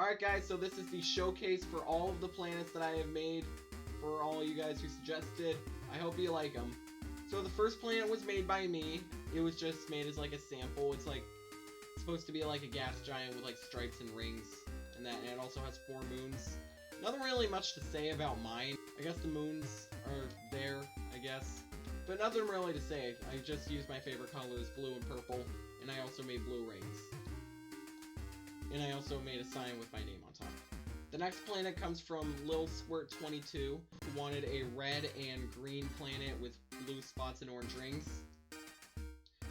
Alright guys, so this is the showcase for all of the planets that I have made for all you guys who suggested. I hope you like them. So the first planet was made by me. It was just made as like a sample. It's like supposed to be like a gas giant with like stripes and rings and that, and it also has 4 moons. Nothing really much to say about mine. I guess the moons are there, I guess. But nothing really to say. I just used my favorite colors, blue and purple, and I also made blue rings. And I also made a sign with my name on top. The next planet comes from Lil Squirt 22, who wanted a red and green planet with blue spots and orange rings.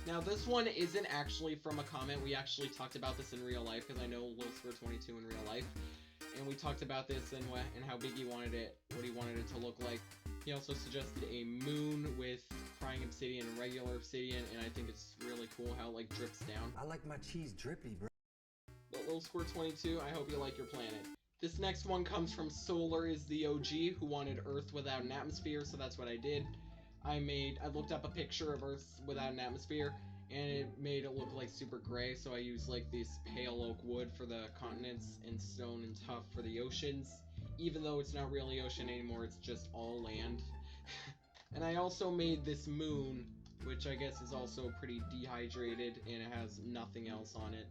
Now this one isn't actually from a comment. We actually talked about this in real life, because I know Lil Squirt 22 in real life. And we talked about this and how big he wanted it, what he wanted it to look like. He also suggested a moon with crying obsidian and regular obsidian, and I think it's really cool how it like drips down. I like my cheese drippy, bro. But Lil Squirt 22, I hope you like your planet. This next one comes from Solar is the OG, who wanted Earth without an atmosphere, so that's what I did. I looked up a picture of Earth without an atmosphere, and it made it look like super gray, so I used like this pale oak wood for the continents and stone and tuff for the oceans, even though it's not really ocean anymore, it's just all land. And I also made this moon, which I guess is also pretty dehydrated, and it has nothing else on it.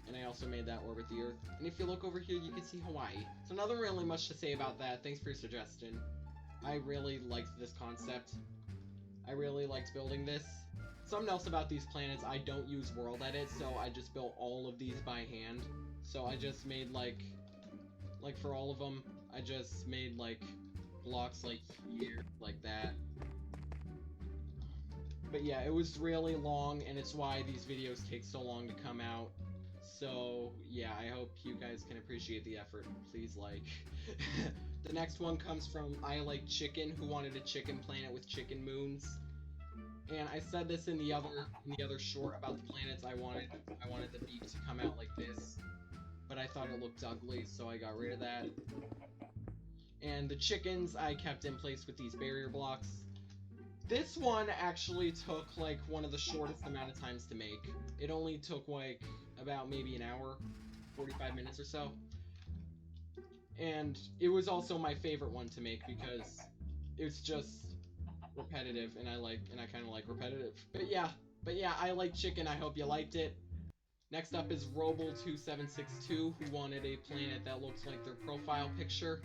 And I also made that orbit the Earth. And if you look over here, you can see Hawaii. So nothing really much to say about that. Thanks for your suggestion. I really liked this concept. I really liked building this. Something else about these planets, I don't use world edit, so I just built all of these by hand. So I just made like for all of them, I just made like blocks like here, like that. But yeah, it was really long, and it's why these videos take so long to come out. So yeah, I hope you guys can appreciate the effort. Please like. The next one comes from I Like Chicken, who wanted a chicken planet with chicken moons. And I said this in the other short about the planets. I wanted the beak to come out like this, but I thought it looked ugly, so I got rid of that. And the chickens I kept in place with these barrier blocks. This one actually took like one of the shortest amount of times to make. It only took like about maybe an hour, 45 minutes or so. And it was also my favorite one to make because it's just repetitive, and I kind of like repetitive. But yeah, I like chicken. I hope you liked it. Next up is Roble2762, who wanted a planet that looks like their profile picture.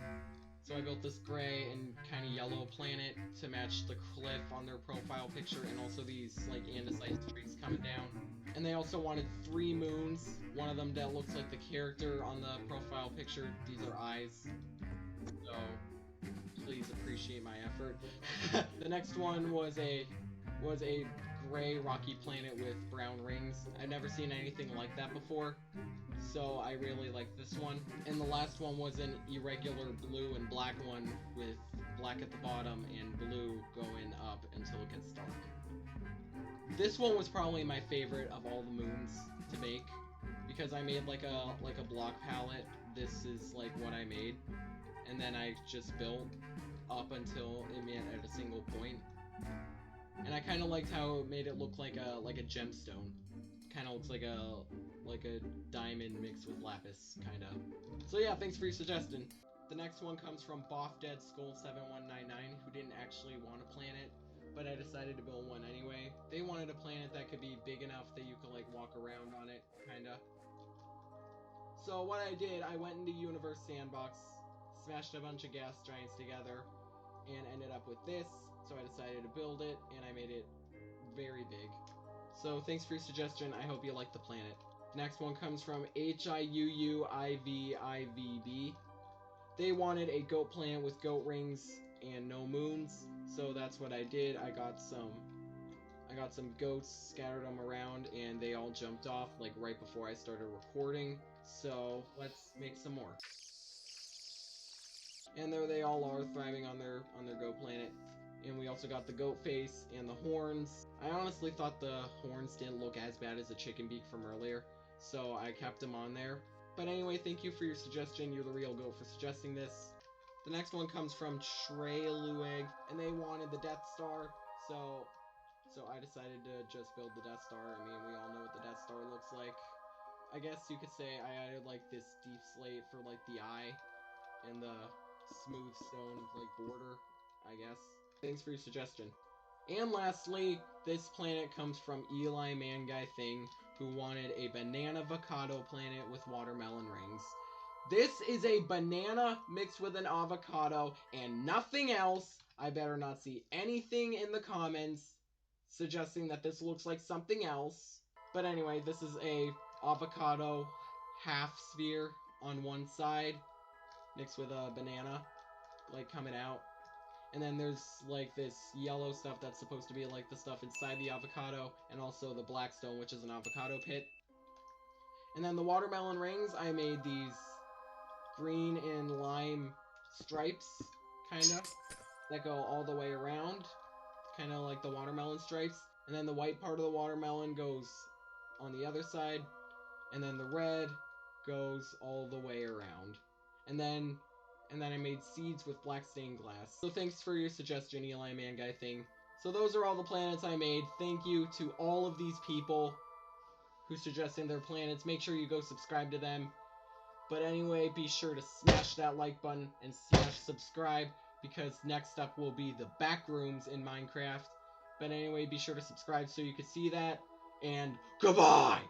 So I built this gray and kind of yellow planet to match the cliff on their profile picture, and also these like andesite streaks coming down. And they also wanted 3 moons, one of them that looks like the character on the profile picture. These are eyes. So please appreciate my effort. The next one was a gray rocky planet with brown rings. I've never seen anything like that before, so I really like this one. And the last one was an irregular blue and black one with black at the bottom and blue going up until it gets dark. This one was probably my favorite of all the moons to make, because I made like a block palette. This is like what I made, and then I just built up until it met at a single point. And I kind of liked how it made it look like a gemstone. Kind of looks like a diamond mixed with lapis, kind of. So yeah, thanks for your suggestion. The next one comes from Boffdead Skull 7199, who didn't actually want a planet, but I decided to build one anyway. They wanted a planet that could be big enough that you could like walk around on it, kinda. So what I did, I went into Universe Sandbox, smashed a bunch of gas giants together, and ended up with this. So I decided to build it, and I made it very big. So thanks for your suggestion. I hope you like the planet. The next one comes from HIUUIBIVB. They wanted a goat planet with goat rings and no moons, so that's what I did. I got some goats, scattered them around, and they all jumped off like right before I started recording. So let's make some more. And there they all are, thriving on their goat planet. And we also got the goat face and the horns. I honestly thought the horns didn't look as bad as the chicken beak from earlier, so I kept them on there. But anyway, thank you for your suggestion. You're the real goat for suggesting this. The next one comes from Treylueg, and they wanted the Death Star, so I decided to just build the Death Star. I mean, we all know what the Death Star looks like. I guess you could say I added like this deep slate for like the eye and the smooth stone like border, I guess. Thanks for your suggestion. And lastly, this planet comes from elimanguything, who wanted a banana avocado planet with watermelon rings. This is a banana mixed with an avocado and nothing else. I better not see anything in the comments suggesting that this looks like something else. But anyway, this is a avocado half sphere on one side mixed with a banana like coming out. And then there's like this yellow stuff that's supposed to be like the stuff inside the avocado, and also the black stone, which is an avocado pit. And then the watermelon rings, I made these green and lime stripes, kinda, that go all the way around, kinda like the watermelon stripes. And then the white part of the watermelon goes on the other side, and then the red goes all the way around. And then I made seeds with black stained glass. So thanks for your suggestion, elimanguything. So those are all the planets I made. Thank you to all of these people who suggested their planets. Make sure you go subscribe to them. But anyway, be sure to smash that like button and smash subscribe, because next up will be the back rooms in Minecraft. But anyway, be sure to subscribe so you can see that. And goodbye!